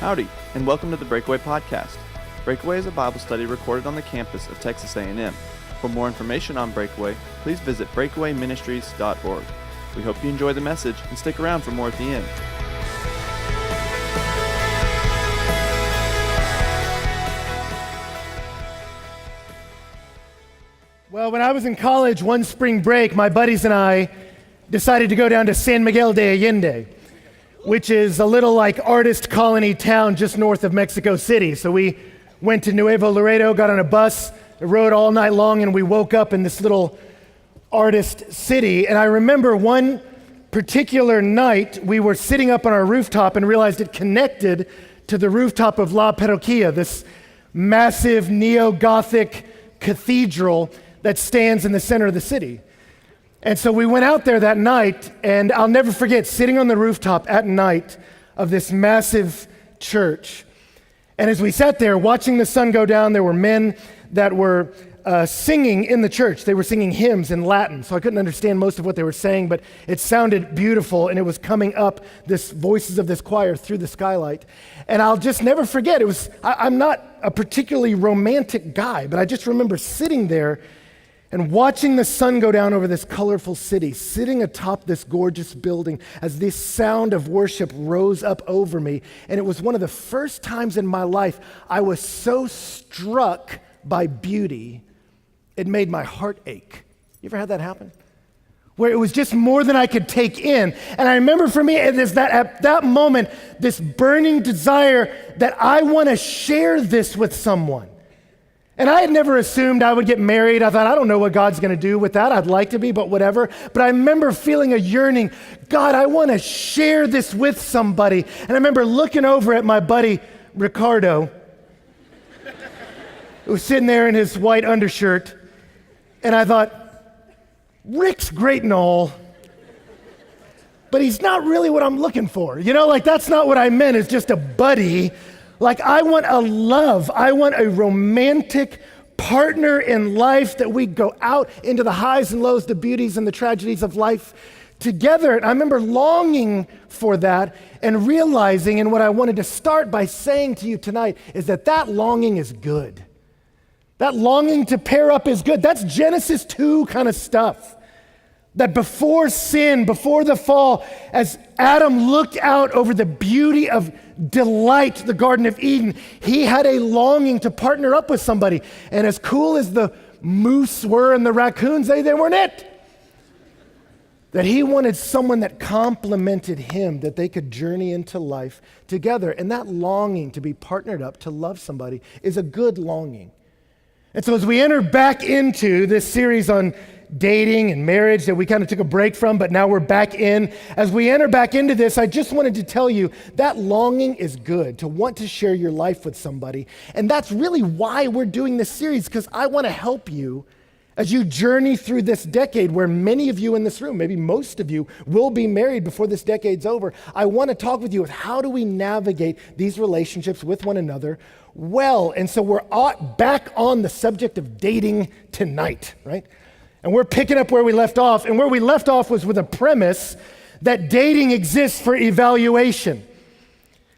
Howdy, and welcome to the Breakaway podcast. Breakaway is a Bible study recorded on the campus of Texas A&M. For more information on Breakaway, please visit breakawayministries.org. We hope you enjoy the message and stick around for more at the end. Well, when I was in college, one spring break, my buddies and I decided to go down to San Miguel de Allende, which is a little like artist colony town just north of Mexico City. So we went to Nuevo Laredo, got on a bus, rode all night long, and we woke up in this little artist city. And I remember one particular night, we were sitting up on our rooftop and realized it connected to the rooftop of La Parroquia, this massive neo-Gothic cathedral that stands in the center of the city. And so we went out there that night, and I'll never forget sitting on the rooftop at night of this massive church. And as we sat there watching the sun go down, there were men that were singing in the church. They were singing hymns in Latin, so I couldn't understand most of what they were saying, but it sounded beautiful, and it was coming up, this voices of this choir through the skylight. And I'll just never forget, I'm not a particularly romantic guy, but I just remember sitting there and watching the sun go down over this colorful city, sitting atop this gorgeous building as this sound of worship rose up over me. And it was one of the first times in my life I was so struck by beauty, it made my heart ache. You ever had that happen? Where it was just more than I could take in. And I remember for me, it is that at that moment, this burning desire that I want to share this with someone. And I had never assumed I would get married. I thought, I don't know what God's going to do with that. I'd like to be, but whatever. But I remember feeling a yearning. God, I want to share this with somebody. And I remember looking over at my buddy, Ricardo, who was sitting there in his white undershirt. And I thought, Rick's great and all, but he's not really what I'm looking for. You know, like that's not what I meant. It's just a buddy. Like I want a love, I want a romantic partner in life that we go out into the highs and lows, the beauties and the tragedies of life together. And I remember longing for that and realizing, and what I wanted to start by saying to you tonight is that longing is good. That longing to pair up is good. That's Genesis 2 kind of stuff. That before sin, before the fall, as Adam looked out over the beauty of delight, the Garden of Eden, he had a longing to partner up with somebody. And as cool as the moose were and the raccoons, they weren't it. That he wanted someone that complemented him, that they could journey into life together. And that longing to be partnered up, to love somebody, is a good longing. And so as we enter back into this series on dating and marriage that we kind of took a break from, but now we're back in. As we enter back into this, I just wanted to tell you that longing is good, to want to share your life with somebody. And that's really why we're doing this series, because I want to help you as you journey through this decade where many of you in this room, maybe most of you, will be married before this decade's over. I want to talk with you with how do we navigate these relationships with one another well. And so we're back on the subject of dating tonight, right? And we're picking up where we left off. And where we left off was with a premise that dating exists for evaluation.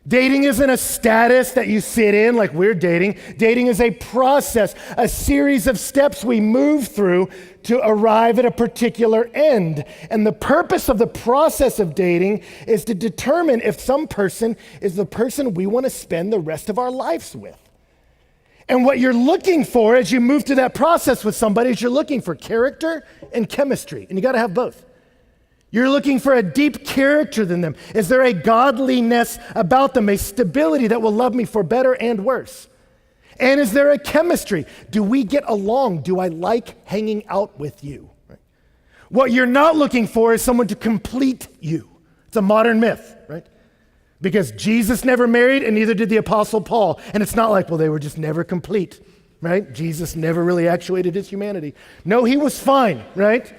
Dating isn't a status that you sit in like we're dating. Dating is a process, a series of steps we move through to arrive at a particular end. And the purpose of the process of dating is to determine if some person is the person we want to spend the rest of our lives with. And what you're looking for as you move through that process with somebody is you're looking for character and chemistry, and you got to have both. You're looking for a deep character in them. Is there a godliness about them, a stability that will love me for better and worse? And is there a chemistry? Do we get along? Do I like hanging out with you? Right? What you're not looking for is someone to complete you. It's a modern myth, right? Because Jesus never married and neither did the Apostle Paul. And it's not like, well, they were just never complete, right? Jesus never really actuated his humanity. No, he was fine, right?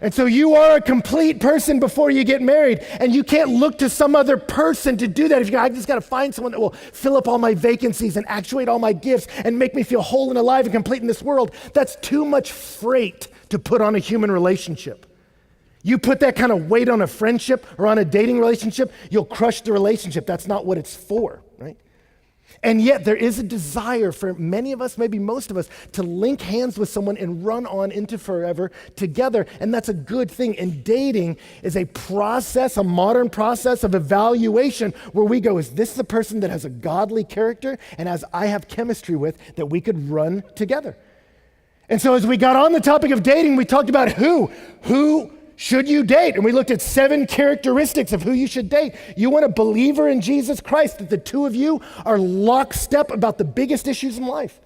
And so you are a complete person before you get married, and you can't look to some other person to do that. If you go, I just got to find someone that will fill up all my vacancies and actuate all my gifts and make me feel whole and alive and complete in this world, that's too much freight to put on a human relationship. You put that kind of weight on a friendship or on a dating relationship, you'll crush the relationship. That's not what it's for, right? And yet there is a desire for many of us, maybe most of us, to link hands with someone and run on into forever together. And that's a good thing. And dating is a process, a modern process of evaluation where we go, is this the person that has a godly character and as I have chemistry with that we could run together? And so as we got on the topic of dating, we talked about who should you date? And we looked at 7 characteristics of who you should date. You want a believer in Jesus Christ, that the two of you are lockstep about the biggest issues in life.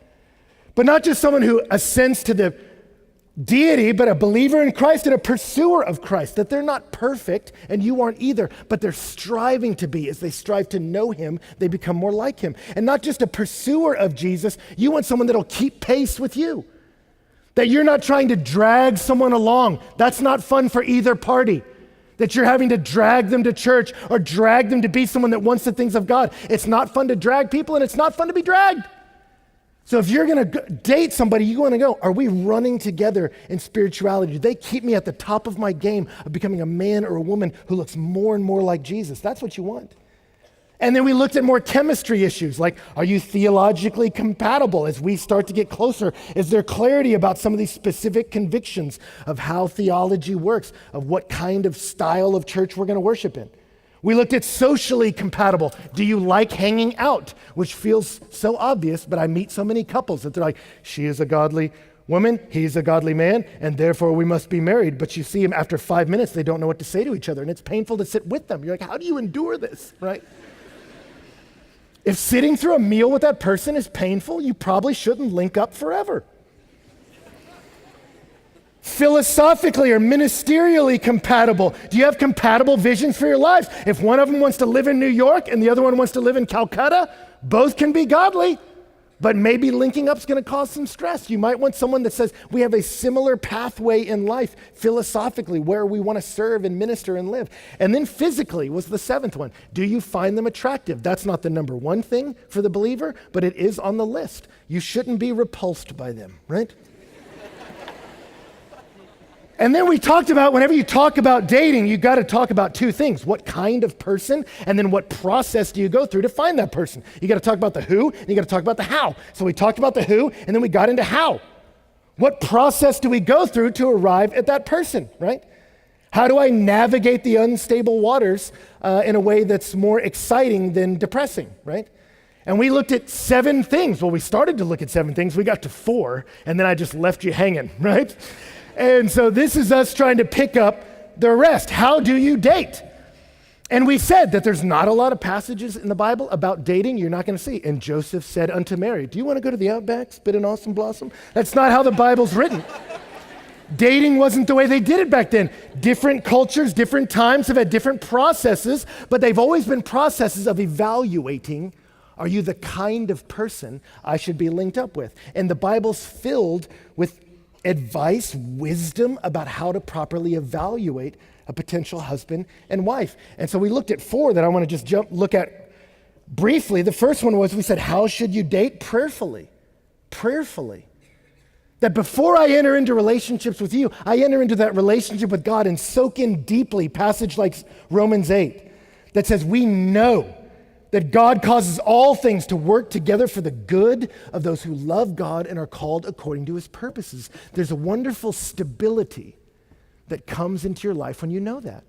But not just someone who ascends to the deity, but a believer in Christ and a pursuer of Christ, that they're not perfect and you aren't either, but they're striving to be. As they strive to know him, they become more like him. And not just a pursuer of Jesus, you want someone that'll keep pace with you. That you're not trying to drag someone along. That's not fun for either party. That you're having to drag them to church or drag them to be someone that wants the things of God. It's not fun to drag people and it's not fun to be dragged. So if you're gonna date somebody, you wanna go, are we running together in spirituality? Do they keep me at the top of my game of becoming a man or a woman who looks more and more like Jesus? That's what you want. And then we looked at more chemistry issues, like are you theologically compatible as we start to get closer? Is there clarity about some of these specific convictions of how theology works, of what kind of style of church we're gonna worship in? We looked at socially compatible. Do you like hanging out? Which feels so obvious, but I meet so many couples that they're like, she is a godly woman, he's a godly man, and therefore we must be married. But you see them after 5 minutes, they don't know what to say to each other, and it's painful to sit with them. You're like, how do you endure this, right? If sitting through a meal with that person is painful, you probably shouldn't link up forever. Philosophically or ministerially compatible. Do you have compatible visions for your lives? If one of them wants to live in New York and the other one wants to live in Calcutta, both can be godly. But maybe linking up is going to cause some stress. You might want someone that says, we have a similar pathway in life, philosophically, where we want to serve and minister and live. And then physically was the 7th one. Do you find them attractive? That's not the number one thing for the believer, but it is on the list. You shouldn't be repulsed by them, right? And then we talked about, whenever you talk about dating, you got to talk about 2 things. What kind of person, and then what process do you go through to find that person? You got to talk about the who, and you got to talk about the how. So we talked about the who, and then we got into how. What process do we go through to arrive at that person, right? How do I navigate the unstable waters in a way that's more exciting than depressing, right? And we looked at 7 things. Well, we started to look at 7 things. We got to 4, and then I just left you hanging, right? And so this is us trying to pick up the rest. How do you date? And we said that there's not a lot of passages in the Bible about dating you're not going to see. And Joseph said unto Mary, do you want to go to the Outback, spit an awesome blossom? That's not how the Bible's written. Dating wasn't the way they did it back then. Different cultures, different times have had different processes, but they've always been processes of evaluating, are you the kind of person I should be linked up with? And the Bible's filled with advice, wisdom about how to properly evaluate a potential husband and wife. And so we looked at 4 that I want to just look at briefly. The first one was, we said, how should you date? Prayerfully. Prayerfully. That before I enter into relationships with you, I enter into that relationship with God and soak in deeply passage like Romans 8 that says we know that God causes all things to work together for the good of those who love God and are called according to his purposes. There's a wonderful stability that comes into your life when you know that.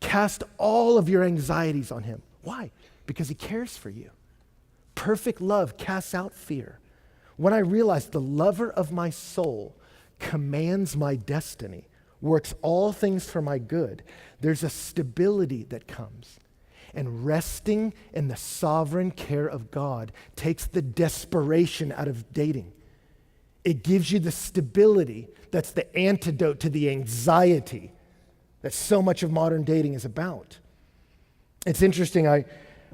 Cast all of your anxieties on him. Why? Because he cares for you. Perfect love casts out fear. When I realize the lover of my soul commands my destiny, works all things for my good, there's a stability that comes. And resting in the sovereign care of God takes the desperation out of dating. It gives you the stability that's the antidote to the anxiety that so much of modern dating is about. It's interesting, I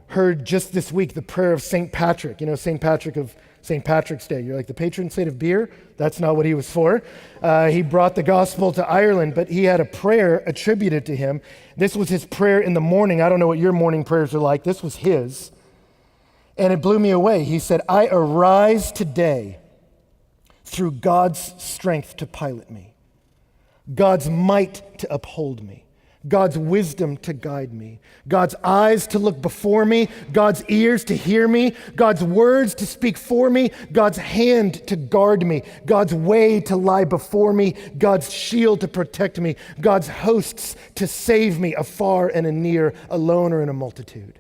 heard just this week the prayer of St. Patrick. You know, St. Patrick of St. Patrick's Day. You're like, the patron saint of beer? That's not what he was for. He brought the gospel to Ireland, but he had a prayer attributed to him. This was his prayer in the morning. I don't know what your morning prayers are like. This was his. And it blew me away. He said, I arise today through God's strength to pilot me. God's might to uphold me, God's wisdom to guide me, God's eyes to look before me, God's ears to hear me, God's words to speak for me, God's hand to guard me, God's way to lie before me, God's shield to protect me, God's hosts to save me afar and near, alone or in a multitude.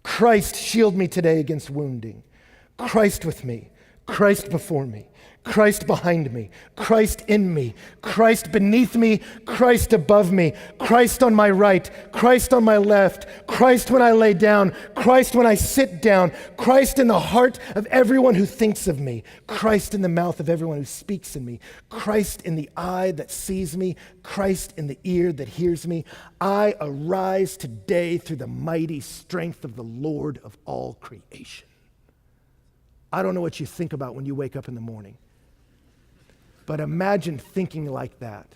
Christ, shield me today against wounding. Christ with me, Christ before me, Christ behind me, Christ in me, Christ beneath me, Christ above me, Christ on my right, Christ on my left, Christ when I lay down, Christ when I sit down, Christ in the heart of everyone who thinks of me, Christ in the mouth of everyone who speaks in me, Christ in the eye that sees me, Christ in the ear that hears me. I arise today through the mighty strength of the Lord of all creation. I don't know what you think about when you wake up in the morning, but imagine thinking like that.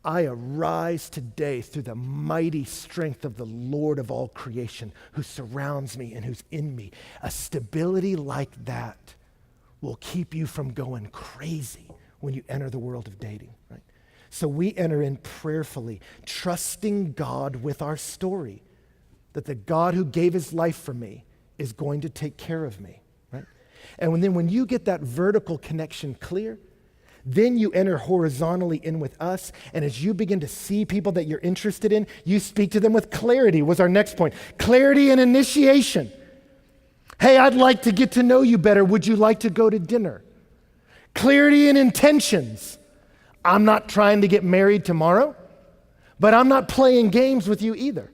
I arise today through the mighty strength of the Lord of all creation who surrounds me and who's in me. A stability like that will keep you from going crazy when you enter the world of dating, right? So we enter in prayerfully, trusting God with our story, that the God who gave his life for me is going to take care of me, right? And then when you get that vertical connection clear, then you enter horizontally in with us, and as you begin to see people that you're interested in, you speak to them with clarity, was our next point. Clarity and initiation. Hey, I'd like to get to know you better. Would you like to go to dinner? Clarity and intentions. I'm not trying to get married tomorrow, but I'm not playing games with you either.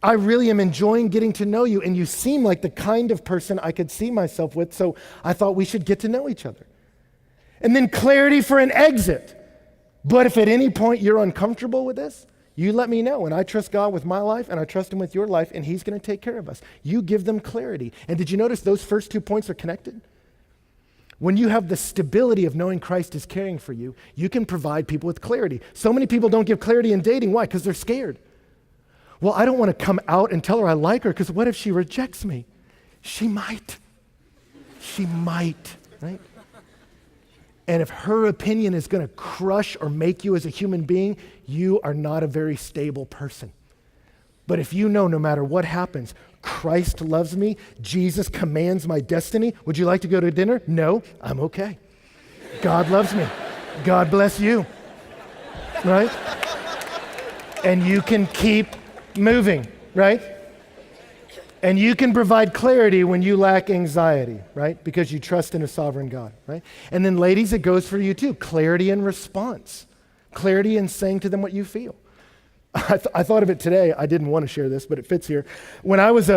I really am enjoying getting to know you, and you seem like the kind of person I could see myself with, so I thought we should get to know each other. And then clarity for an exit. But if at any point you're uncomfortable with this, you let me know. And I trust God with my life, and I trust him with your life, and he's going to take care of us. You give them clarity. And did you notice those first 2 points are connected? When you have the stability of knowing Christ is caring for you, you can provide people with clarity. So many people don't give clarity in dating. Why? Because they're scared. Well, I don't want to come out and tell her I like her, because what if she rejects me? She might. She might, right? And if her opinion is going to crush or make you as a human being, you are not a very stable person. But if you know no matter what happens, Christ loves me, Jesus commands my destiny, would you like to go to dinner? No, I'm okay. God loves me. God bless you. Right? And you can keep moving, right? And you can provide clarity when you lack anxiety, right? Because you trust in a sovereign God, right? And then ladies, it goes for you too. Clarity in response. Clarity in saying to them what you feel. I thought of it today. I didn't want to share this, but it fits here. When I was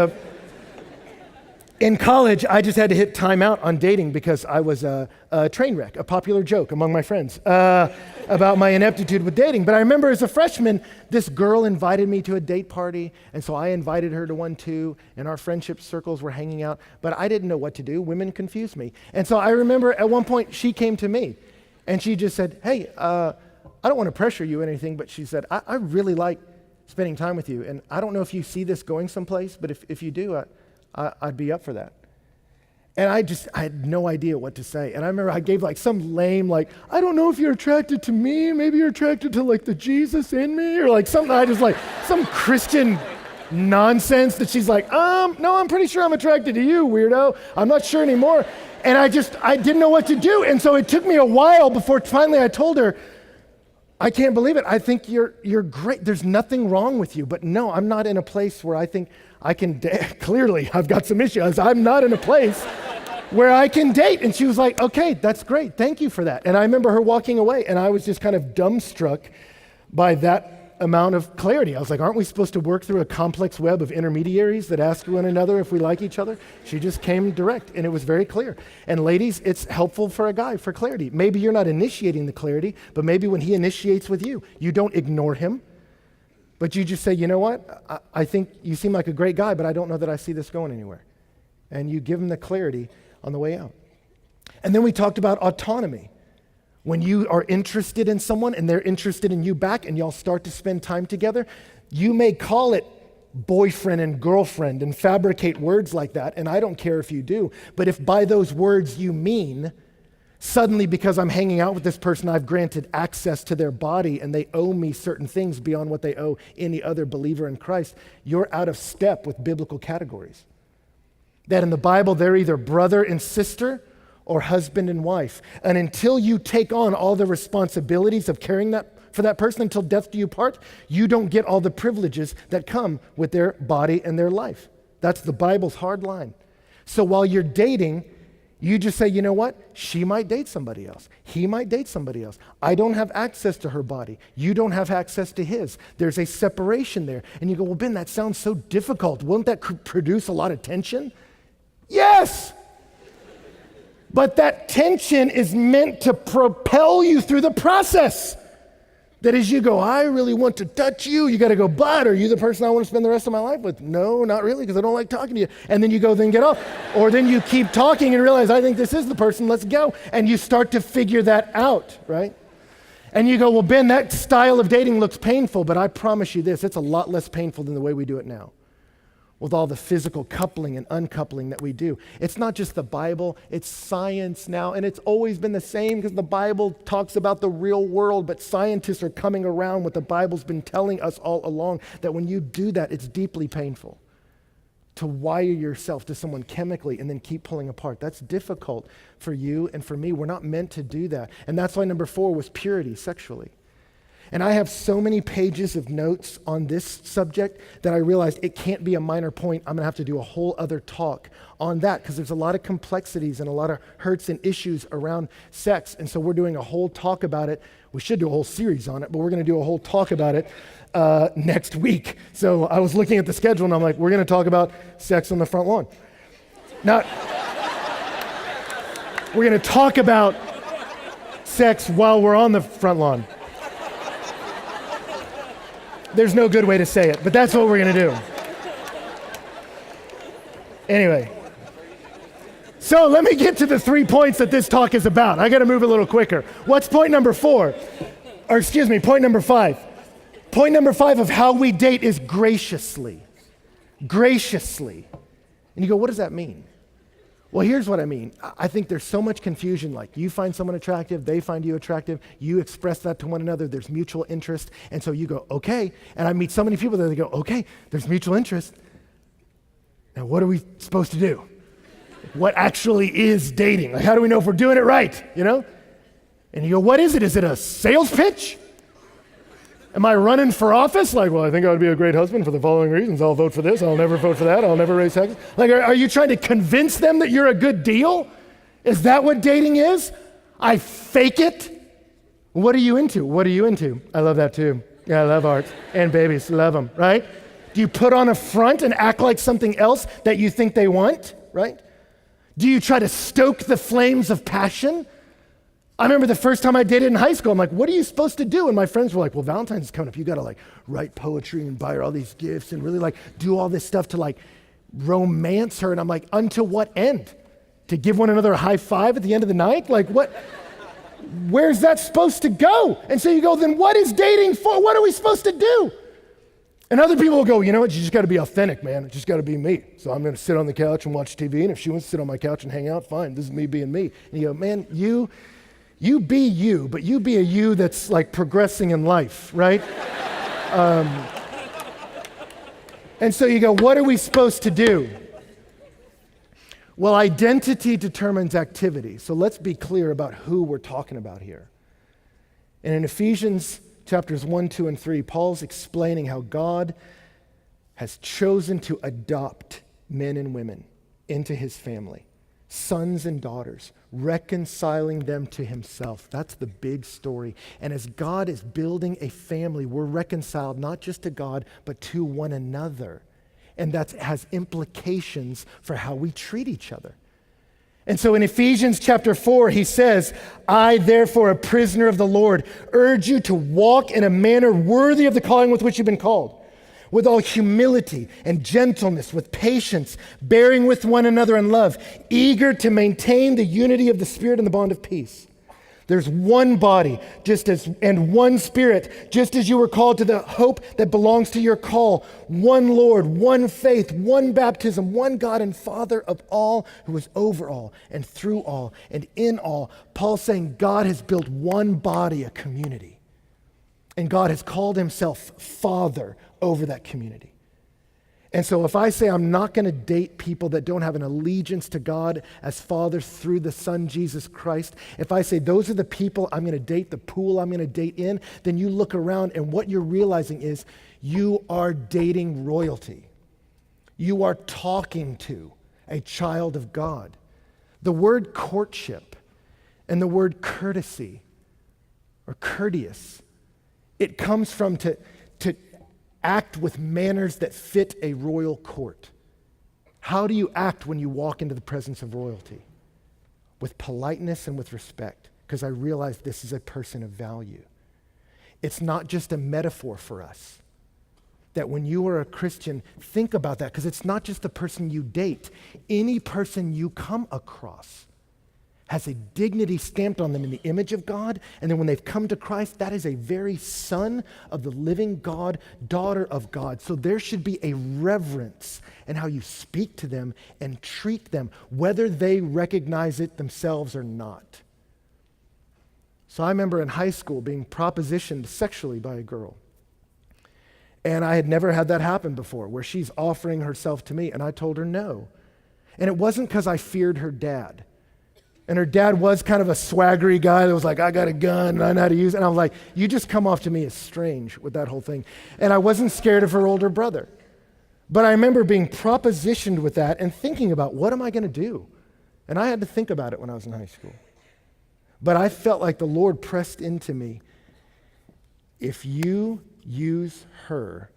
in college, I just had to hit time out on dating because I was a train wreck, a popular joke among my friends about my ineptitude with dating. But I remember as a freshman, this girl invited me to a date party, and so I invited her to one too, and our friendship circles were hanging out, but I didn't know what to do. Women confused me. And so I remember at one point, she came to me, and she just said, hey, I don't want to pressure you or anything, but she said, I really like spending time with you, and I don't know if you see this going someplace, but if you do, I'd be up for that. And I had no idea what to say. And I remember I gave like some lame, like, I don't know if you're attracted to me, maybe you're attracted to like the Jesus in me, or like something, I just like some Christian nonsense that she's like, no, I'm pretty sure I'm attracted to you, weirdo. I'm not sure anymore. And I didn't know what to do. And so it took me a while before finally I told her, I can't believe it. I think you're great. There's nothing wrong with you. But no, I'm not in a place where I think I can date. Clearly, I've got some issues. I'm not in a place where I can date. And she was like, okay, that's great. Thank you for that. And I remember her walking away, and I was just kind of dumbstruck by that amount of clarity. I was like, aren't we supposed to work through a complex web of intermediaries that ask one another if we like each other? She just came direct, and it was very clear. And ladies, it's helpful for a guy for clarity. Maybe you're not initiating the clarity, but maybe when he initiates with you, you don't ignore him, but you just say, you know what? I think you seem like a great guy, but I don't know that I see this going anywhere. And you give him the clarity on the way out. And then we talked about autonomy. When you are interested in someone and they're interested in you back and y'all start to spend time together, you may call it boyfriend and girlfriend and fabricate words like that, and I don't care if you do, but if by those words you mean Suddenly, because I'm hanging out with this person, I've granted access to their body and they owe me certain things beyond what they owe any other believer in Christ. You're out of step with biblical categories. That in the Bible, they're either brother and sister or husband and wife. And until you take on all the responsibilities of caring for that person until death do you part, you don't get all the privileges that come with their body and their life. That's the Bible's hard line. So while you're dating, you just say, you know what? She might date somebody else. He might date somebody else. I don't have access to her body. You don't have access to his. There's a separation there. And you go, well, Ben, that sounds so difficult. Won't that produce a lot of tension? Yes! But that tension is meant to propel you through the process. That as you go, I really want to touch you, you got to go, but are you the person I want to spend the rest of my life with? No, not really, because I don't like talking to you. And then you go, then get off. Or then you keep talking and realize, I think this is the person, let's go. And you start to figure that out, right? And you go, well, Ben, that style of dating looks painful, but I promise you this, it's a lot less painful than the way we do it now. With all the physical coupling and uncoupling that we do. It's not just the Bible, it's science now, and it's always been the same because the Bible talks about the real world, but scientists are coming around what the Bible's been telling us all along, that when you do that, it's deeply painful. To wire yourself to someone chemically and then keep pulling apart. That's difficult for you and for me. We're not meant to do that. And that's why number 4 was purity sexually. And I have so many pages of notes on this subject that I realized it can't be a minor point. I'm going to have to do a whole other talk on that because there's a lot of complexities and a lot of hurts and issues around sex. And so we're doing a whole talk about it. We should do a whole series on it, but we're going to do a whole talk about it next week. So I was looking at the schedule and I'm like, we're going to talk about sex on the front lawn. Now, we're going to talk about sex while we're on the front lawn. There's no good way to say it, but that's what we're going to do. Anyway, so let me get to the 3 points that this talk is about. I got to move a little quicker. What's point number 4? Or excuse me, point number 5. Point number 5 of how we date is graciously. Graciously. And you go, what does that mean? Well, here's what I mean. I think there's so much confusion, like you find someone attractive, they find you attractive, you express that to one another, there's mutual interest, and so you go, okay, and I meet so many people that they go, okay, there's mutual interest. Now, what are we supposed to do? What actually is dating? Like, how do we know if we're doing it right, you know? And you go, what is it? Is it a sales pitch? Am I running for office? Like, well, I think I would be a great husband for the following reasons. I'll vote for this. I'll never vote for that. I'll never raise taxes. Like, are you trying to convince them that you're a good deal? Is that what dating is? I fake it? What are you into? What are you into? I love that too. Yeah, I love art and babies. Love them, right? Do you put on a front and act like something else that you think they want, right? Do you try to stoke the flames of passion? I remember the first time I dated in high school, I'm like, what are you supposed to do? And my friends were like, well, Valentine's is coming up. You got to like write poetry and buy her all these gifts and really like do all this stuff to like romance her. And I'm like, until what end? To give one another a high five at the end of the night? Like what? Where's that supposed to go? And so you go, then what is dating for? What are we supposed to do? And other people will go, you know what? You just got to be authentic, man. It just got to be me. So I'm going to sit on the couch and watch TV. And if she wants to sit on my couch and hang out, fine. This is me being me. And you go, man, you be you, but you be a you that's like progressing in life, right? And so you go, what are we supposed to do? Well, identity determines activity. So let's be clear about who we're talking about here. And in Ephesians chapters 1, 2, and 3, Paul's explaining how God has chosen to adopt men and women into his family, sons and daughters, reconciling them to himself. That's the big story. And as God is building a family, we're reconciled not just to God, but to one another. And that has implications for how we treat each other. And so in Ephesians chapter 4, he says, I, therefore, a prisoner of the Lord, urge you to walk in a manner worthy of the calling with which you've been called, with all humility and gentleness, with patience, bearing with one another in love, eager to maintain the unity of the Spirit and the bond of peace. There's one body, and one Spirit, just as you were called to the hope that belongs to your call. One Lord, one faith, one baptism, one God and Father of all, who is over all and through all and in all. Paul's saying God has built one body, a community. And God has called himself Father over that community. And so if I say I'm not going to date people that don't have an allegiance to God as Father through the Son, Jesus Christ, if I say those are the people I'm going to date, the pool I'm going to date in, then you look around and what you're realizing is you are dating royalty. You are talking to a child of God. The word courtship and the word courtesy or courteous, it comes from to act with manners that fit a royal court. How do you act when you walk into the presence of royalty? With politeness and with respect, because I realize this is a person of value. It's not just a metaphor for us. That when you are a Christian, think about that, because it's not just the person you date. Any person you come across has a dignity stamped on them in the image of God, and then when they've come to Christ, that is a very son of the living God, daughter of God. So there should be a reverence in how you speak to them and treat them, whether they recognize it themselves or not. So I remember in high school being propositioned sexually by a girl. And I had never had that happen before, where she's offering herself to me, and I told her no. And it wasn't because I feared her dad. And her dad was kind of a swaggery guy that was like, I got a gun and I know how to use it. And I was like, you just come off to me as strange with that whole thing. And I wasn't scared of her older brother. But I remember being propositioned with that and thinking about, what am I going to do? And I had to think about it when I was in high school. But I felt like the Lord pressed into me, if you use her,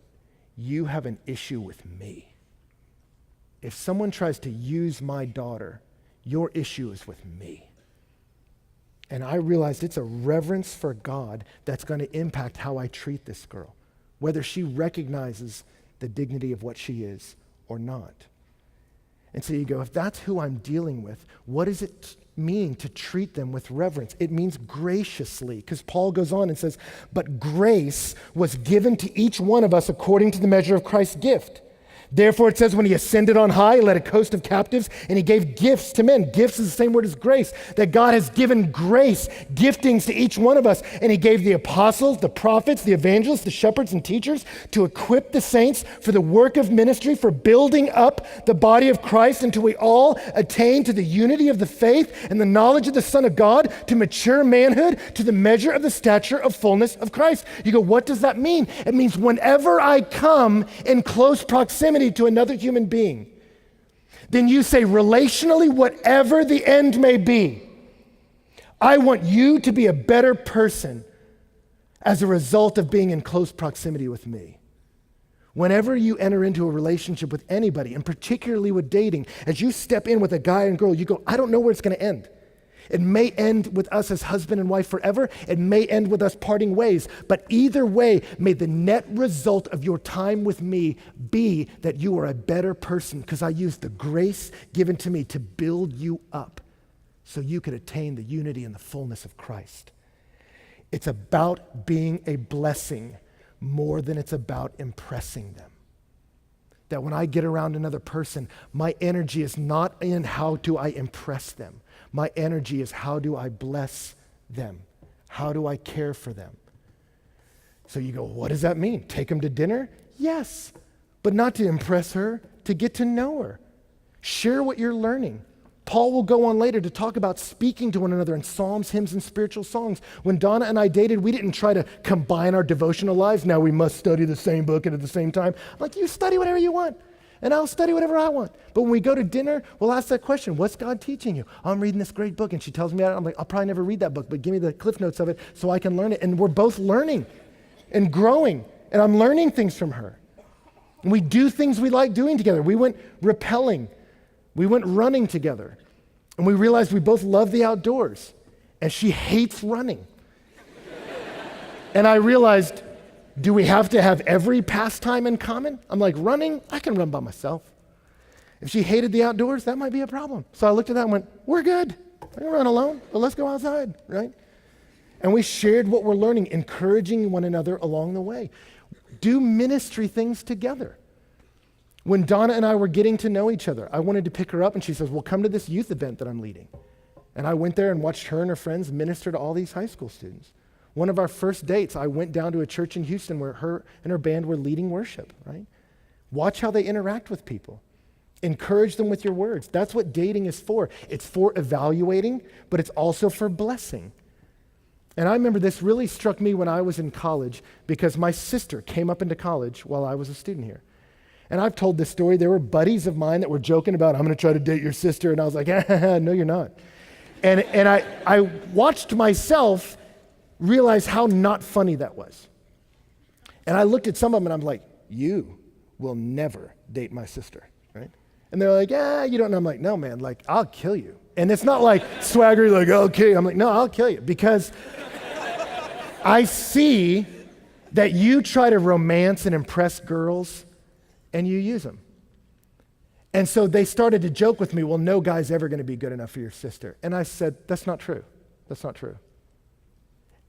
you have an issue with me. If someone tries to use my daughter, your issue is with me. And I realized it's a reverence for God that's going to impact how I treat this girl, whether she recognizes the dignity of what she is or not. And so you go, if that's who I'm dealing with, what does it mean to treat them with reverence? It means graciously, because Paul goes on and says, but grace was given to each one of us according to the measure of Christ's gift. Therefore, it says when he ascended on high, he led a host of captives, and he gave gifts to men. Gifts is the same word as grace, that God has given grace, giftings to each one of us. And he gave the apostles, the prophets, the evangelists, the shepherds, and teachers to equip the saints for the work of ministry, for building up the body of Christ until we all attain to the unity of the faith and the knowledge of the Son of God, to mature manhood, to the measure of the stature of fullness of Christ. You go, what does that mean? It means whenever I come in close proximity to another human being, then you say relationally, whatever the end may be, I want you to be a better person as a result of being in close proximity with me. Whenever you enter into a relationship with anybody, and particularly with dating, as you step in with a guy and girl, you go, I don't know where it's going to end. It may end with us as husband and wife forever. It may end with us parting ways. But either way, may the net result of your time with me be that you are a better person, because I used the grace given to me to build you up so you could attain the unity and the fullness of Christ. It's about being a blessing more than it's about impressing them. That when I get around another person, my energy is not in how do I impress them. My energy is how do I bless them? How do I care for them? So you go, what does that mean? Take them to dinner? Yes, but not to impress her, to get to know her. Share what you're learning. Paul will go on later to talk about speaking to one another in psalms, hymns, and spiritual songs. When Donna and I dated, we didn't try to combine our devotional lives. Now we must study the same book and at the same time. I'm like, you study whatever you want, and I'll study whatever I want. But when we go to dinner, we'll ask that question, what's God teaching you? I'm reading this great book, and she tells me about it. I'm like, I'll probably never read that book, but give me the cliff notes of it so I can learn it. And we're both learning and growing, and I'm learning things from her. And we do things we like doing together. We went rappelling. We went running together, and we realized we both love the outdoors, and she hates running. And I realized, do we have to have every pastime in common? I'm like, running, I can run by myself. If she hated the outdoors, that might be a problem. So I looked at that and went, we're good. I can run alone, but let's go outside, right? And we shared what we're learning, encouraging one another along the way. Do ministry things together. When Donna and I were getting to know each other, I wanted to pick her up, and she says, well, come to this youth event that I'm leading. And I went there and watched her and her friends minister to all these high school students. One of our first dates, I went down to a church in Houston where her and her band were leading worship, right? Watch how they interact with people. Encourage them with your words. That's what dating is for. It's for evaluating, but it's also for blessing. And I remember this really struck me when I was in college because my sister came up into college while I was a student here. And I've told this story. There were buddies of mine that were joking about, I'm going to try to date your sister. And I was like, no, you're not. And I watched myself realize how not funny that was. And I looked at some of them and I'm like, you will never date my sister, right? And they're like, you don't know. I'm like, no, man, like, I'll kill you. And it's not like swaggery, like, okay. I'm like, no, I'll kill you. Because I see that you try to romance and impress girls and you use them. And so they started to joke with me, well, no guy's ever going to be good enough for your sister. And I said, that's not true. That's not true.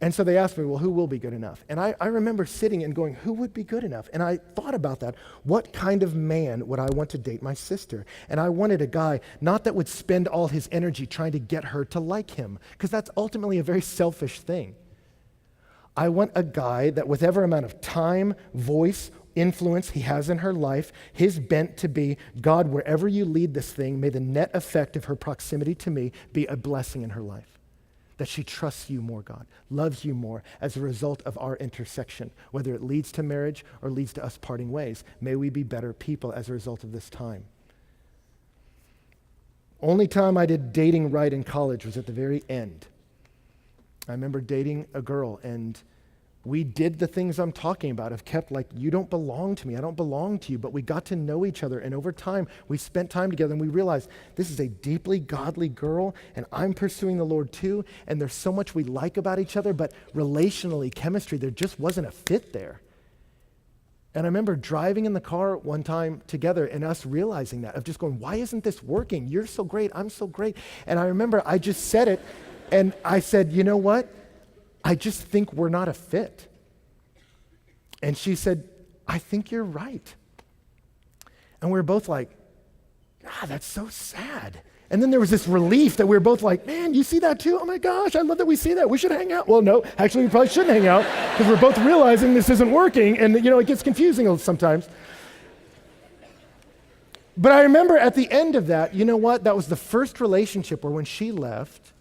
And so they asked me, well, who will be good enough? And I remember sitting and going, who would be good enough? And I thought about that. What kind of man would I want to date my sister? And I wanted a guy, not that would spend all his energy trying to get her to like him, because that's ultimately a very selfish thing. I want a guy that with every amount of time, voice, influence he has in her life, his bent to be, God, wherever you lead this thing, may the net effect of her proximity to me be a blessing in her life. That she trusts you more, God, loves you more as a result of our intersection, whether it leads to marriage or leads to us parting ways. May we be better people as a result of this time. Only time I did dating right in college was at the very end. I remember dating a girl, and we did the things I'm talking about, have kept like, you don't belong to me, I don't belong to you, but we got to know each other, and over time, we spent time together, and we realized this is a deeply godly girl, and I'm pursuing the Lord too, and there's so much we like about each other, but relationally, chemistry, there just wasn't a fit there. And I remember driving in the car one time together and us realizing that, of just going, why isn't this working? You're so great, I'm so great. And I remember I just said it, and I said, you know what? I just think we're not a fit. And she said, I think you're right. And we were both like, that's so sad. And then there was this relief that we were both like, man, you see that too? Oh my gosh, I love that we see that. We should hang out. Well, no, actually we probably shouldn't hang out because we're both realizing this isn't working, and it gets confusing sometimes. But I remember at the end of that, you know what? That was the first relationship where when she left,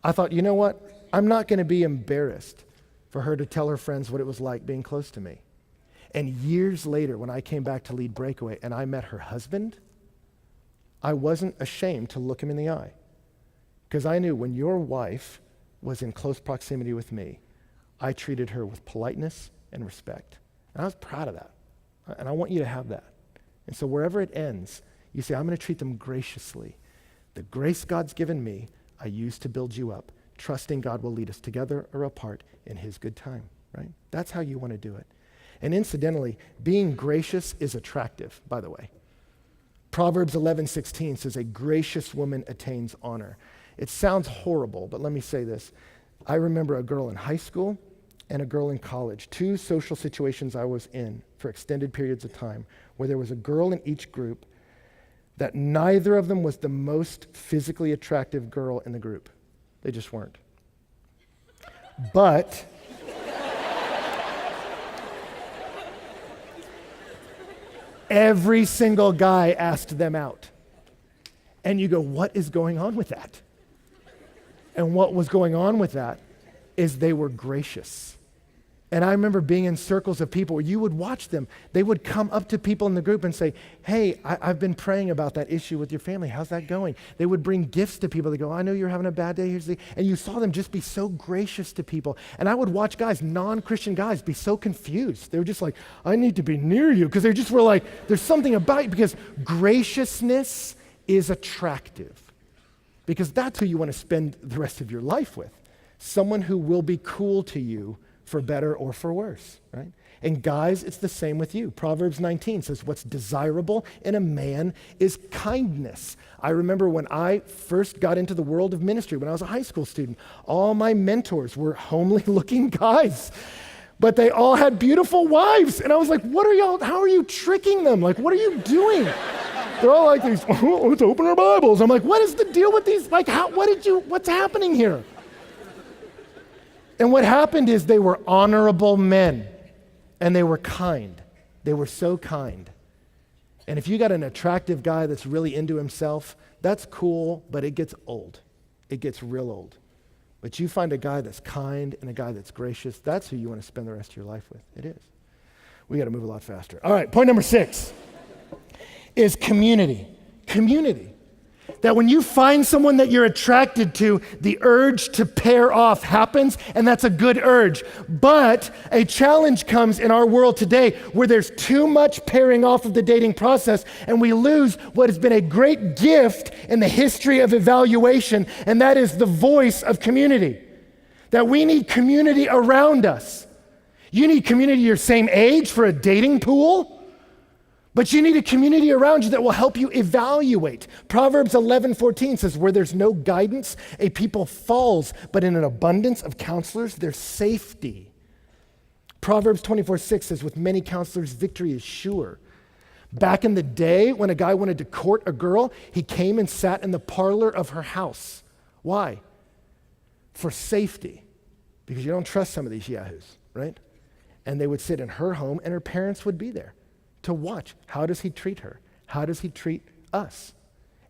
I thought, you know what? I'm not going to be embarrassed for her to tell her friends what it was like being close to me. And years later, when I came back to lead Breakaway and I met her husband, I wasn't ashamed to look him in the eye. Because I knew when your wife was in close proximity with me, I treated her with politeness and respect. And I was proud of that. And I want you to have that. And so wherever it ends, you say, I'm going to treat them graciously. The grace God's given me, I use to build you up, trusting God will lead us together or apart in his good time, right? That's how you want to do it. And incidentally, being gracious is attractive, by the way. Proverbs 11:16 says, a gracious woman attains honor. It sounds horrible, but let me say this. I remember a girl in high school and a girl in college, two social situations I was in for extended periods of time, where there was a girl in each group that neither of them was the most physically attractive girl in the group. They just weren't. But every single guy asked them out. And you go, what is going on with that? And what was going on with that is they were gracious. And I remember being in circles of people where you would watch them. They would come up to people in the group and say, hey, I've been praying about that issue with your family. How's that going? They would bring gifts to people. They go, I know you're having a bad day. And you saw them just be so gracious to people. And I would watch guys, non-Christian guys, be so confused. They were just like, I need to be near you. Because they just were like, there's something about you. Because graciousness is attractive. Because that's who you want to spend the rest of your life with. Someone who will be cool to you for better or for worse, right? And guys, it's the same with you. Proverbs 19 says, what's desirable in a man is kindness. I remember when I first got into the world of ministry, when I was a high school student, all my mentors were homely looking guys, but they all had beautiful wives. And I was like, how are you tricking them? Like, what are you doing? They're all like these, let's open our Bibles. I'm like, what is the deal with these? Like, what's happening here? And what happened is they were honorable men. And they were kind. They were so kind. And if you got an attractive guy that's really into himself, that's cool, but it gets old. It gets real old. But you find a guy that's kind and a guy that's gracious, that's who you want to spend the rest of your life with. It is. We got to move a lot faster. All right, point number 6 is community. Community. That when you find someone that you're attracted to, the urge to pair off happens, and that's a good urge. But a challenge comes in our world today where there's too much pairing off of the dating process, and we lose what has been a great gift in the history of evaluation, and that is the voice of community. That we need community around us. You need community your same age for a dating pool. But you need a community around you that will help you evaluate. Proverbs 11:14 says, where there's no guidance, a people falls, but in an abundance of counselors, there's safety. Proverbs 24:6 says, with many counselors, victory is sure. Back in the day, when a guy wanted to court a girl, he came and sat in the parlor of her house. Why? For safety. Because you don't trust some of these yahoos, right? And they would sit in her home, and her parents would be there to watch. How does he treat her? How does he treat us?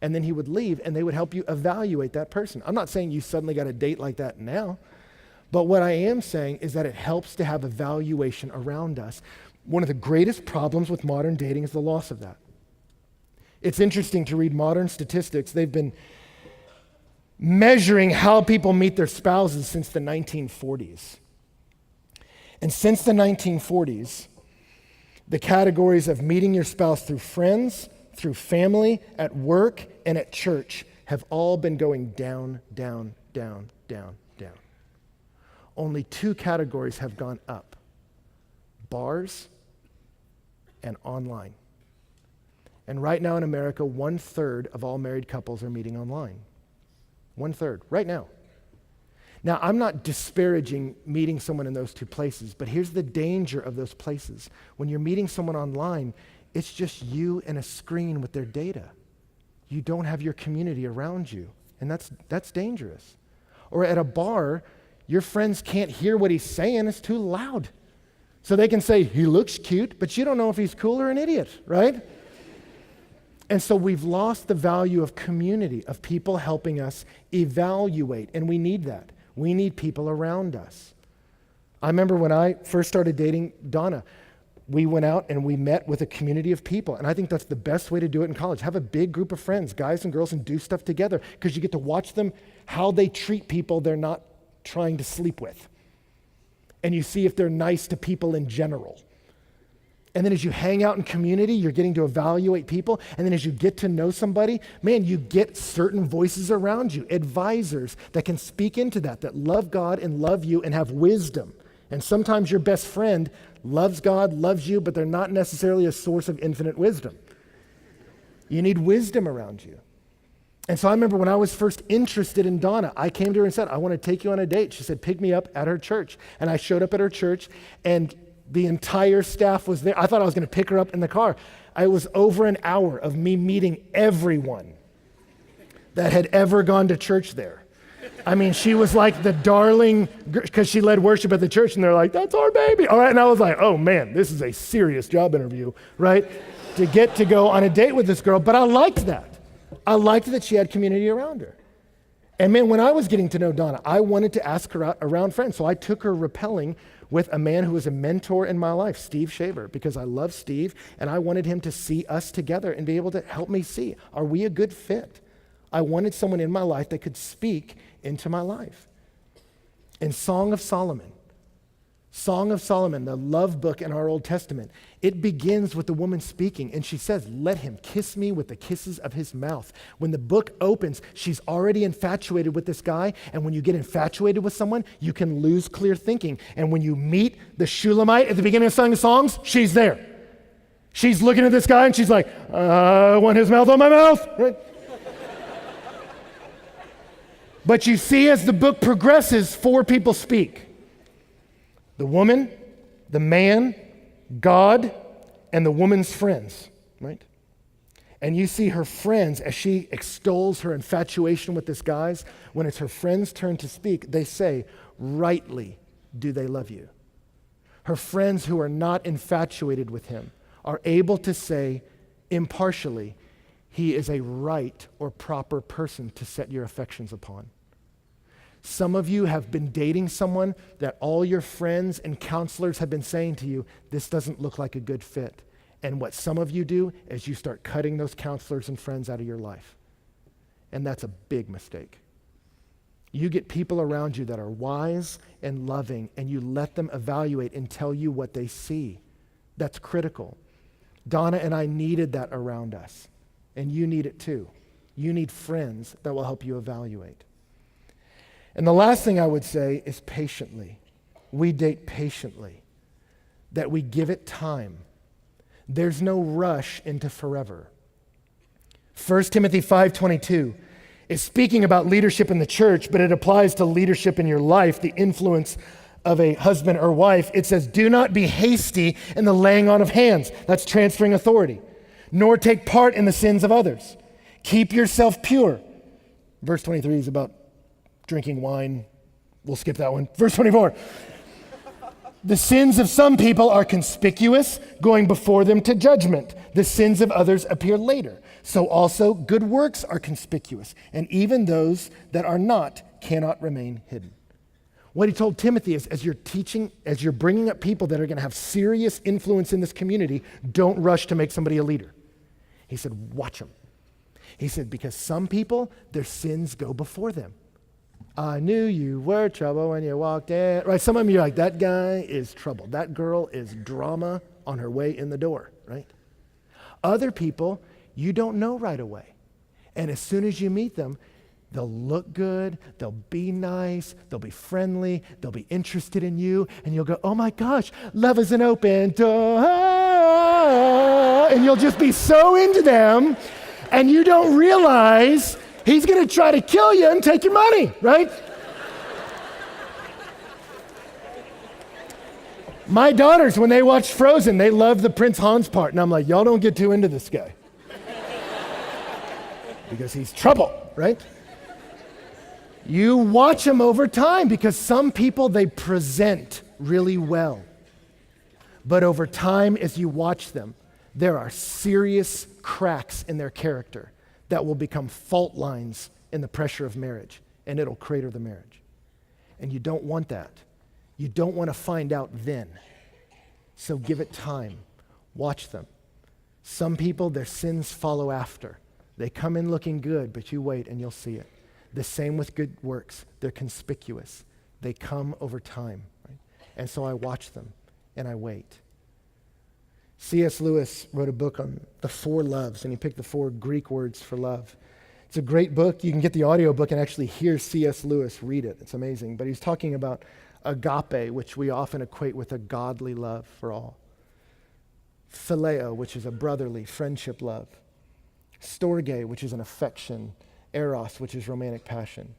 And then he would leave, and they would help you evaluate that person. I'm not saying you suddenly got a date like that now, but what I am saying is that it helps to have evaluation around us. One of the greatest problems with modern dating is the loss of that. It's interesting to read modern statistics. They've been measuring how people meet their spouses since the 1940s. And since the 1940s, the categories of meeting your spouse through friends, through family, at work, and at church have all been going down, down, down, down, down. Only 2 categories have gone up: bars and online. And right now in America, 1/3 of all married couples are meeting online. 1/3, right now. Now, I'm not disparaging meeting someone in those 2 places, but here's the danger of those places. When you're meeting someone online, it's just you and a screen with their data. You don't have your community around you, and that's dangerous. Or at a bar, your friends can't hear what he's saying, it's too loud. So they can say, he looks cute, but you don't know if he's cool or an idiot, right? And so we've lost the value of community, of people helping us evaluate, and we need that. We need people around us. I remember when I first started dating Donna, we went out and we met with a community of people. And I think that's the best way to do it in college. Have a big group of friends, guys and girls, and do stuff together, because you get to watch them, how they treat people they're not trying to sleep with. And you see if they're nice to people in general. And then as you hang out in community, you're getting to evaluate people. And then as you get to know somebody, man, you get certain voices around you, advisors that can speak into that love God and love you and have wisdom. And sometimes your best friend loves God, loves you, but they're not necessarily a source of infinite wisdom. You need wisdom around you. And so I remember when I was first interested in Donna, I came to her and said, I want to take you on a date. She said, pick me up at her church. And I showed up at her church, and the entire staff was there. I thought I was going to pick her up in the car. It was over an hour of me meeting everyone that had ever gone to church there. I mean, she was like the darling, because she led worship at the church, and they're like, that's our baby. All right, and I was like, oh man, this is a serious job interview, right? To get to go on a date with this girl, but I liked that. I liked that she had community around her. And man, when I was getting to know Donna, I wanted to ask her out around friends, so I took her rappelling with a man who was a mentor in my life, Steve Shaver, because I love Steve, and I wanted him to see us together and be able to help me see, are we a good fit? I wanted someone in my life that could speak into my life. In Song of Solomon Song of Solomon, the love book in our Old Testament, it begins with the woman speaking, and she says, let him kiss me with the kisses of his mouth. When the book opens, she's already infatuated with this guy, and when you get infatuated with someone, you can lose clear thinking. And when you meet the Shulamite at the beginning of Song of Songs, she's there. She's looking at this guy, and she's like, I want his mouth on my mouth. Right? But you see, as the book progresses, 4 people speak. The woman, the man, God, and the woman's friends, right? And you see her friends, as she extols her infatuation with this guy, when it's her friends' turn to speak, they say, rightly do they love you. Her friends who are not infatuated with him are able to say impartially, he is a right or proper person to set your affections upon. Some of you have been dating someone that all your friends and counselors have been saying to you, this doesn't look like a good fit. And what some of you do is you start cutting those counselors and friends out of your life. And that's a big mistake. You get people around you that are wise and loving, and you let them evaluate and tell you what they see. That's critical. Donna and I needed that around us, and you need it too. You need friends that will help you evaluate. And the last thing I would say is patiently. We date patiently, that we give it time. There's no rush into forever. 1 Timothy 5:22 is speaking about leadership in the church, but it applies to leadership in your life, the influence of a husband or wife. It says, do not be hasty in the laying on of hands. That's transferring authority. Nor take part in the sins of others. Keep yourself pure. Verse 23 is about drinking wine. We'll skip that one. Verse 24. The sins of some people are conspicuous, going before them to judgment. The sins of others appear later. So also good works are conspicuous, and even those that are not cannot remain hidden. What he told Timothy is, as you're teaching, as you're bringing up people that are going to have serious influence in this community, don't rush to make somebody a leader. He said, watch them. He said, because some people, their sins go before them. I knew you were trouble when you walked in. Right? Some of you are like, that guy is trouble. That girl is drama on her way in the door, right? Other people, you don't know right away. And as soon as you meet them, they'll look good, they'll be nice, they'll be friendly, they'll be interested in you, and you'll go, oh my gosh, love is an open door. And you'll just be so into them, and you don't realize he's going to try to kill you and take your money, right? My daughters, when they watch Frozen, they love the Prince Hans part. And I'm like, y'all don't get too into this guy. Because he's trouble, right? You watch him over time, because some people, they present really well. But over time, as you watch them, there are serious cracks in their character that will become fault lines in the pressure of marriage, and it'll crater the marriage. And you don't want that. You don't want to find out then. So give it time. Watch them. Some people, their sins follow after. They come in looking good, but you wait and you'll see it. The same with good works. They're conspicuous. They come over time. Right? And so I watch them and I wait. C.S. Lewis wrote a book on the 4 loves, and he picked the 4 Greek words for love. It's a great book. You can get the audiobook and actually hear C.S. Lewis read it. It's amazing. But he's talking about agape, which we often equate with a godly love for all. Phileo, which is a brotherly friendship love. Storge, which is an affection. Eros, which is romantic passion.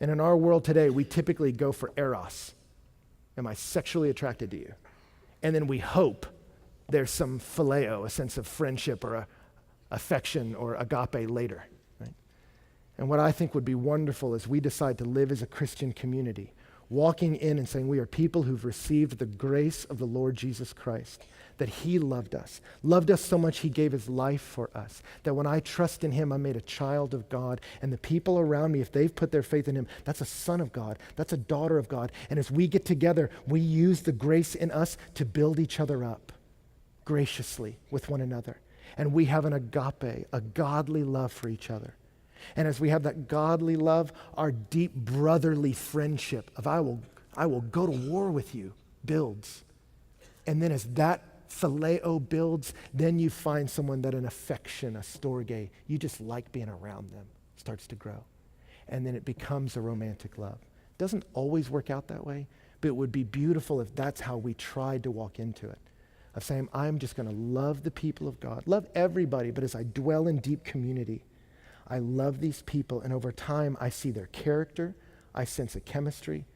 And in our world today, we typically go for eros. Am I sexually attracted to you? And then we hope there's some phileo, a sense of friendship or affection or agape later. Right? And what I think would be wonderful is we decide to live as a Christian community, walking in and saying we are people who've received the grace of the Lord Jesus Christ, that he loved us so much he gave his life for us, that when I trust in him, I'm made a child of God, and the people around me, if they've put their faith in him, that's a son of God, that's a daughter of God, and as we get together, we use the grace in us to build each other up graciously with one another. And we have an agape, a godly love for each other. And as we have that godly love, our deep brotherly friendship of I will go to war with you builds. And then as that phileo builds, then you find someone that an affection, a storge, you just like being around them, starts to grow. And then it becomes a romantic love. Doesn't always work out that way, but it would be beautiful if that's how we tried to walk into it. Of saying, I'm just going to love the people of God, love everybody, but as I dwell in deep community, I love these people, and over time I see their character, I sense a chemistry,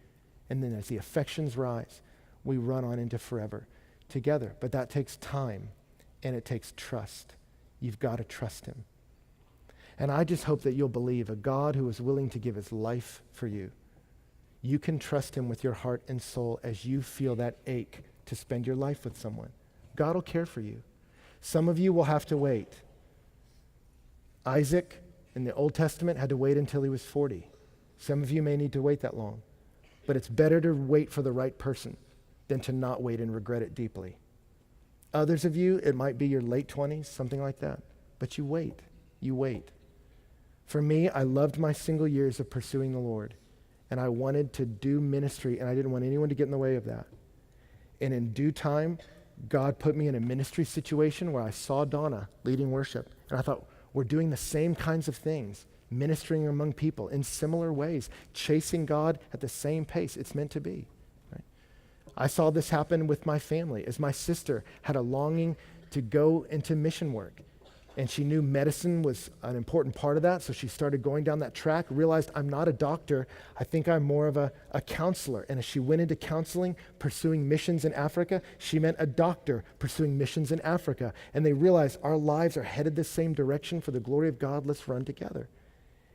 and then as the affections rise, we run on into forever together. But that takes time, and it takes trust. You've got to trust him. And I just hope that you'll believe a God who is willing to give his life for you. You can trust him with your heart and soul as you feel that ache to spend your life with someone. God will care for you. Some of you will have to wait. Isaac in the Old Testament had to wait until he was 40. Some of you may need to wait that long. But it's better to wait for the right person than to not wait and regret it deeply. Others of you, it might be your late 20s, something like that. But you wait. You wait. For me, I loved my single years of pursuing the Lord. And I wanted to do ministry, and I didn't want anyone to get in the way of that. And in due time, God put me in a ministry situation where I saw Donna leading worship. And I thought, we're doing the same kinds of things, ministering among people in similar ways, chasing God at the same pace it's meant to be. Right? I saw this happen with my family as my sister had a longing to go into mission work. And she knew medicine was an important part of that, so she started going down that track, realized I'm not a doctor, I think I'm more of a counselor. And as she went into counseling, pursuing missions in Africa, she meant a doctor pursuing missions in Africa. And they realized our lives are headed the same direction for the glory of God, let's run together.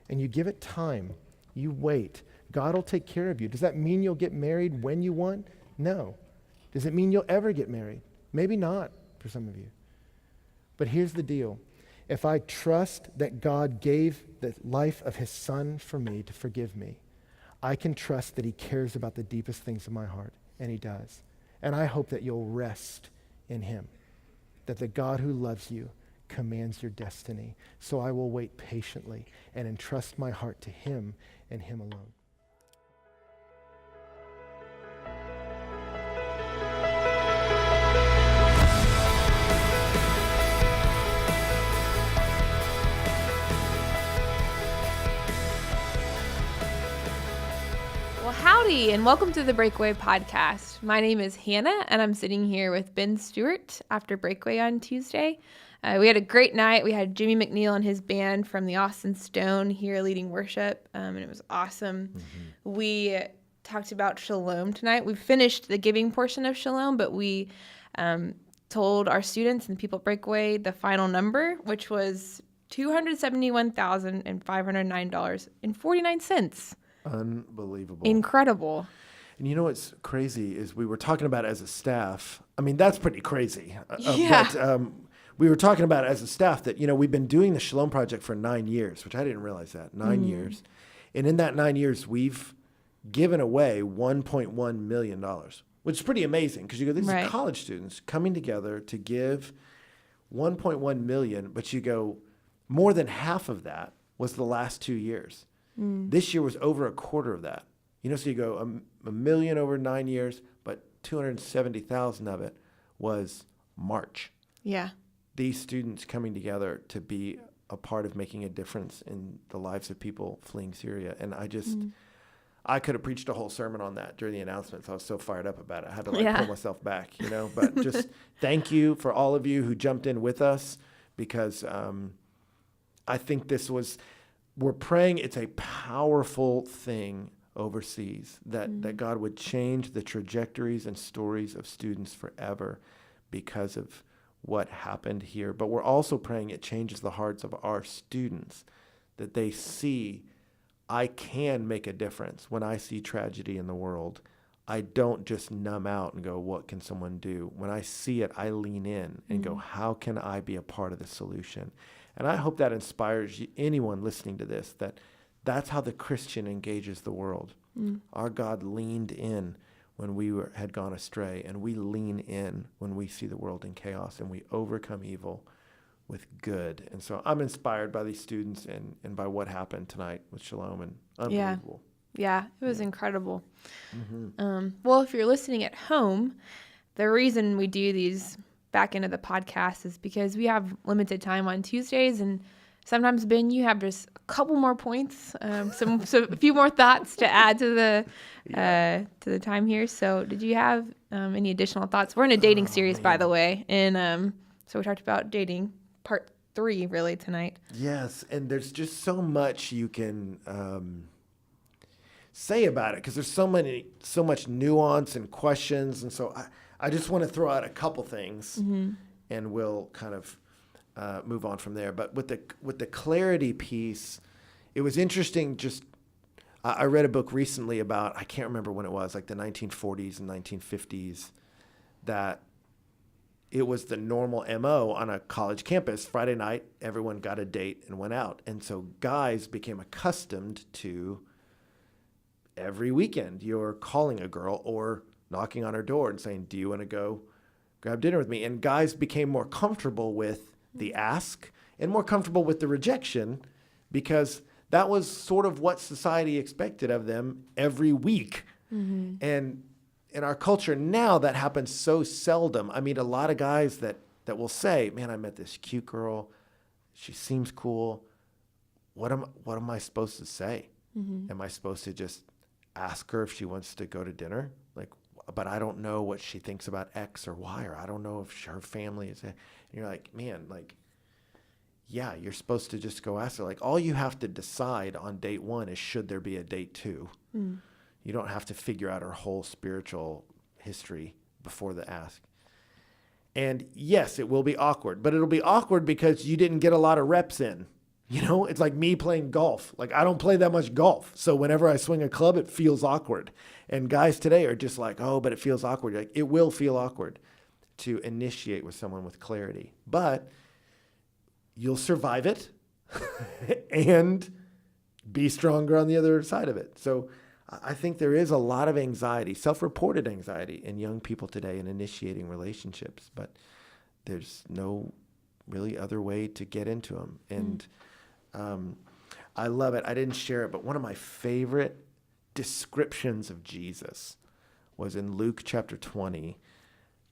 And you give it time, you wait. God will take care of you. Does that mean you'll get married when you want? No. Does it mean you'll ever get married? Maybe not for some of you. But here's the deal. If I trust that God gave the life of his son for me to forgive me, I can trust that he cares about the deepest things of my heart, and he does. And I hope that you'll rest in him, that the God who loves you commands your destiny. So I will wait patiently and entrust my heart to him and him alone. Howdy, and welcome to the Breakaway podcast. My name is Hannah, and I'm sitting here with Ben Stuart after Breakaway on Tuesday. We had a great night. We had Jimmy McNeil and his band from the Austin Stone here leading worship, and it was awesome. Mm-hmm. We talked about Shalom tonight. We finished the giving portion of Shalom, but we told our students and the people at Breakaway the final number, which was $271,509.49. Unbelievable. Incredible. And you know what's crazy is we were talking about as a staff. I mean, that's pretty crazy. Yeah. But we were talking about as a staff that, we've been doing the Shalom Project for 9 years, which I didn't realize that. 9 years. And in that 9 years, we've given away $1.1 million, which is pretty amazing because you go, these are college students coming together to give $1.1 million, but you go, more than half of that was the last 2 years. This year was over a quarter of that. So you go a million over 9 years, but 270,000 of it was March. Yeah. These students coming together to be a part of making a difference in the lives of people fleeing Syria. And I could have preached a whole sermon on that during the announcements. I was so fired up about it. I had to pull myself back, but just thank you for all of you who jumped in with us because I think we're praying it's a powerful thing overseas, that God would change the trajectories and stories of students forever because of what happened here. But we're also praying it changes the hearts of our students, that they see, I can make a difference. When I see tragedy in the world, I don't just numb out and go, what can someone do? When I see it, I lean in and go, how can I be a part of the solution? And I hope that inspires anyone listening to this, that's how the Christian engages the world. Our God leaned in when we had gone astray, and we lean in when we see the world in chaos, and we overcome evil with good. And so I'm inspired by these students and by what happened tonight with Shalom, and unbelievable. Yeah, it was incredible. Well, if you're listening at home, the reason we do these back into the podcast is because we have limited time on Tuesdays, and sometimes, Ben, you have just a couple more points, so a few more thoughts to add to the time here. So, did you have any additional thoughts? We're in a dating series, by the way, and so we talked about dating part 3 really tonight. Yes, and there's just so much you can say about it because there's so much nuance and questions, and so I just want to throw out a couple things, and we'll kind of move on from there. But with the clarity piece, it was interesting. I read a book recently about, I can't remember when it was, like the 1940s and 1950s, that it was the normal MO on a college campus. Friday night, everyone got a date and went out. And so guys became accustomed to every weekend you're calling a girl or knocking on her door and saying, do you want to go grab dinner with me? And guys became more comfortable with the ask and more comfortable with the rejection because that was sort of what society expected of them every week. And in our culture now, that happens so seldom. I mean, a lot of guys that will say, man, I met this cute girl. She seems cool. What am I supposed to say? Am I supposed to just ask her if she wants to go to dinner? Like, but I don't know what she thinks about X or Y, or I don't know if her family is. And you're like, man, like, yeah, you're supposed to just go ask her. Like, all you have to decide on date 1 is should there be a date 2. You don't have to figure out her whole spiritual history before the ask. And yes, it will be awkward, but it'll be awkward because you didn't get a lot of reps in. You know, it's like me playing golf. Like, I don't play that much golf. So whenever I swing a club, it feels awkward. And guys today are just like, oh, but it feels awkward. Like, it will feel awkward to initiate with someone with clarity. But you'll survive it and be stronger on the other side of it. So I think there is a lot of anxiety, self-reported anxiety in young people today in initiating relationships. But there's no really other way to get into them. And I love it. I didn't share it, but one of my favorite descriptions of Jesus was in Luke chapter 20.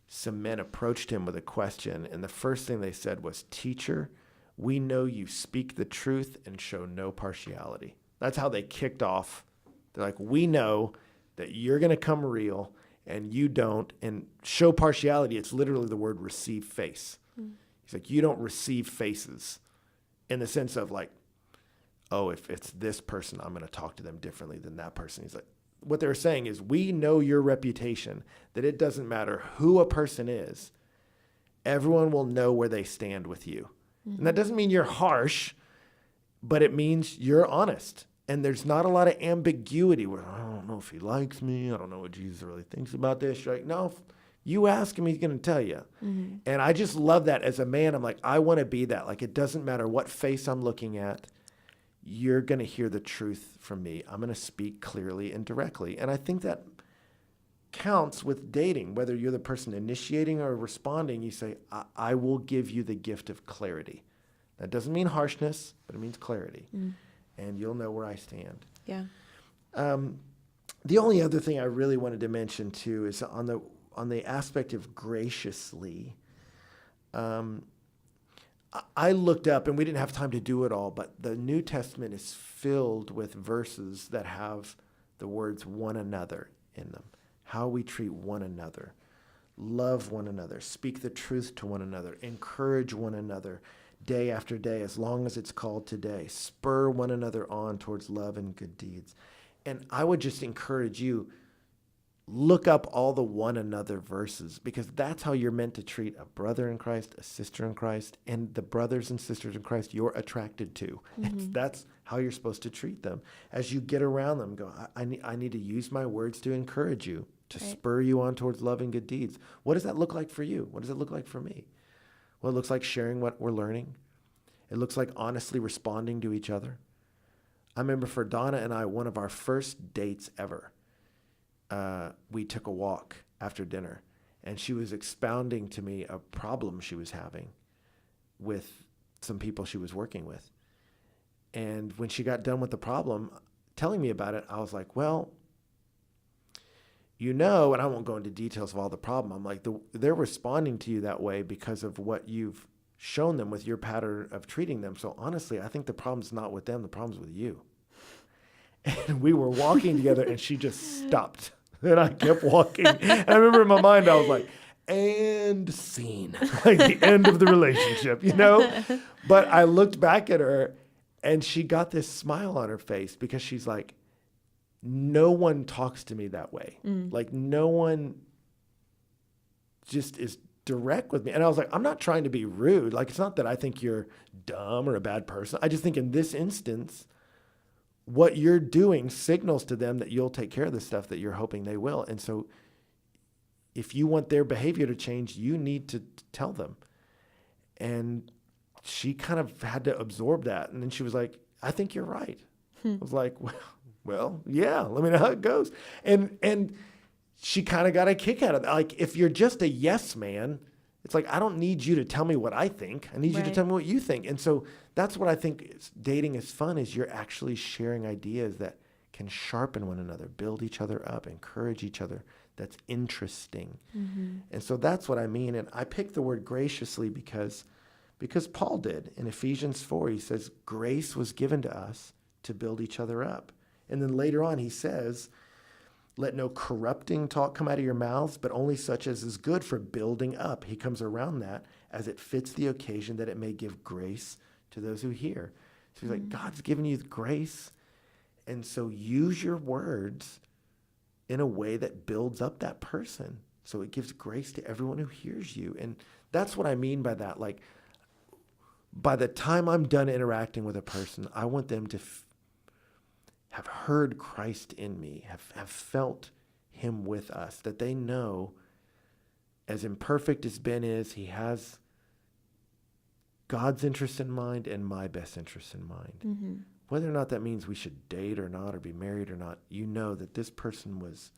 Some men approached him with a question, and the first thing they said was, "Teacher, we know you speak the truth and show no partiality." That's how they kicked off. They're like, we know that you're going to come real and you don't, and show partiality. It's literally the word receive face. He's like, you don't receive faces in the sense of like, oh, if it's this person, I'm going to talk to them differently than that person. He's like, what they're saying is, we know your reputation, that it doesn't matter who a person is, everyone will know where they stand with you. And that doesn't mean you're harsh, but it means you're honest. And there's not a lot of ambiguity where, I don't know if he likes me. I don't know what Jesus really thinks about this. You're like, no, if you ask him, he's going to tell you. And I just love that as a man. I'm like, I want to be that. Like, it doesn't matter what face I'm looking at. You're going to hear the truth from me. I'm going to speak clearly and directly. And I think that counts with dating, whether you're the person initiating or responding. You say, I will give you the gift of clarity. That doesn't mean harshness, but it means clarity. And you'll know where I stand. Yeah. The only other thing I really wanted to mention too is on the aspect of graciously. I looked up, and we didn't have time to do it all, but the New Testament is filled with verses that have the words one another in them. How we treat one another, love one another, speak the truth to one another, encourage one another day after day, as long as it's called today, spur one another on towards love and good deeds. And I would just encourage you, look up all the one another verses, because that's how you're meant to treat a brother in Christ, a sister in Christ, and the brothers and sisters in Christ you're attracted to. That's how you're supposed to treat them. As you get around them, go, I need to use my words to encourage you, to spur you on towards love and good deeds. What does that look like for you? What does it look like for me? Well, it looks like sharing what we're learning. It looks like honestly responding to each other. I remember for Donna and I, one of our first dates ever, we took a walk after dinner, and she was expounding to me a problem she was having with some people she was working with. And when she got done with the problem, telling me about it, I was like, well, and I won't go into details of all the problem. I'm like, they're responding to you that way because of what you've shown them with your pattern of treating them. So honestly, I think the problem's not with them. The problem's with you. And we were walking together and she just stopped and I kept walking. And I remember in my mind, I was like, and scene, like the end of the relationship, But I looked back at her and she got this smile on her face because she's like, no one talks to me that way. Like no one just is direct with me. And I was like, I'm not trying to be rude. Like, it's not that I think you're dumb or a bad person. I just think in this instance, what you're doing signals to them that you'll take care of the stuff that you're hoping they will. And so if you want their behavior to change, you need to tell them. And she kind of had to absorb that. And then she was like, I think you're right. I was like, well, yeah, let me know how it goes. And she kind of got a kick out of that. Like, if you're just a yes man, it's like, I don't need you to tell me what I think. I need you to tell me what you think. And so that's what I think dating is fun, is you're actually sharing ideas that can sharpen one another, build each other up, encourage each other. That's interesting. And so that's what I mean. And I picked the word graciously because Paul did. In Ephesians 4, he says, grace was given to us to build each other up. And then later on, he says, let no corrupting talk come out of your mouths, but only such as is good for building up. He comes around that as it fits the occasion, that it may give grace to those who hear. So he's like, God's given you grace. And so use your words in a way that builds up that person. So it gives grace to everyone who hears you. And that's what I mean by that. Like, by the time I'm done interacting with a person, I want them to have heard Christ in me, have felt him with us, that they know, as imperfect as Ben is, he has God's interest in mind and my best interest in mind. Whether or not that means we should date or not, or be married or not, that this person was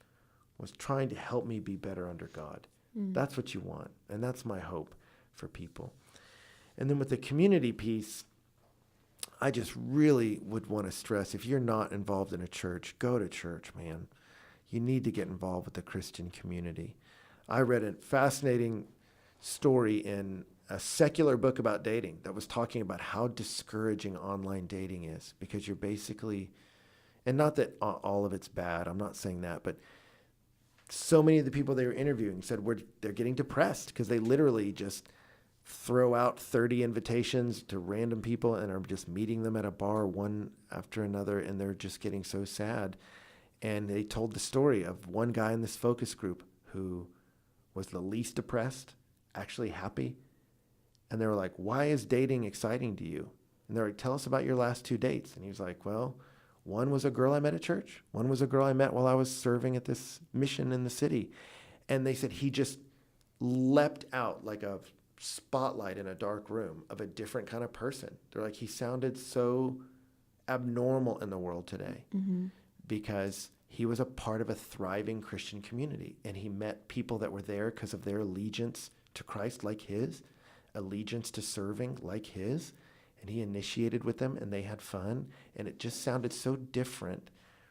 trying to help me be better under God. That's what you want. And that's my hope for people. And then with the community piece, I just really would want to stress, if you're not involved in a church, go to church, man. You need to get involved with the Christian community. I read a fascinating story in a secular book about dating that was talking about how discouraging online dating is, because you're basically, and not that all of it's bad, I'm not saying that, but so many of the people they were interviewing said they're getting depressed because they literally just throw out 30 invitations to random people and are just meeting them at a bar one after another, and they're just getting so sad. And they told the story of one guy in this focus group who was the least depressed, actually happy. And they were like, why is dating exciting to you? And they're like, tell us about your last 2 dates. And he was like, well, one was a girl I met at church. One was a girl I met while I was serving at this mission in the city. And they said he just leapt out like a spotlight in a dark room of a different kind of person. They're like, he sounded so abnormal in the world today because he was a part of a thriving Christian community, and he met people that were there because of their allegiance to Christ, like his, allegiance to serving like his, and he initiated with them and they had fun, and it just sounded so different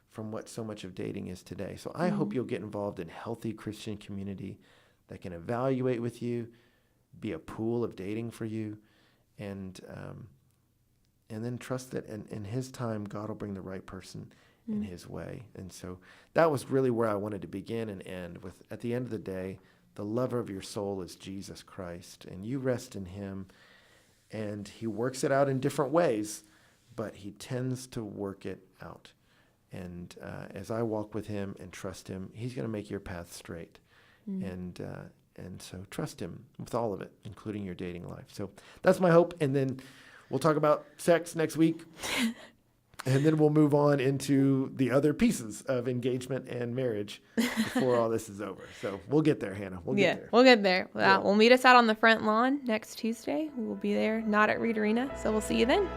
from what so much of dating is today. So I hope you'll get involved in healthy Christian community that can evaluate with you, be a pool of dating for you, and then trust that in his time, God will bring the right person in his way. And so that was really where I wanted to begin and end with. At the end of the day, the lover of your soul is Jesus Christ, and you rest in him, and he works it out in different ways, but he tends to work it out. And as I walk with him and trust him, he's going to make your path straight. And so trust him with all of it, including your dating life. So that's my hope. And then we'll talk about sex next week. And then we'll move on into the other pieces of engagement and marriage before all this is over. So we'll get there, Hannah. We'll get there. We'll get there. Yeah. We'll meet us out on the front lawn next Tuesday. We'll be there, not at Reed Arena. So we'll see you then.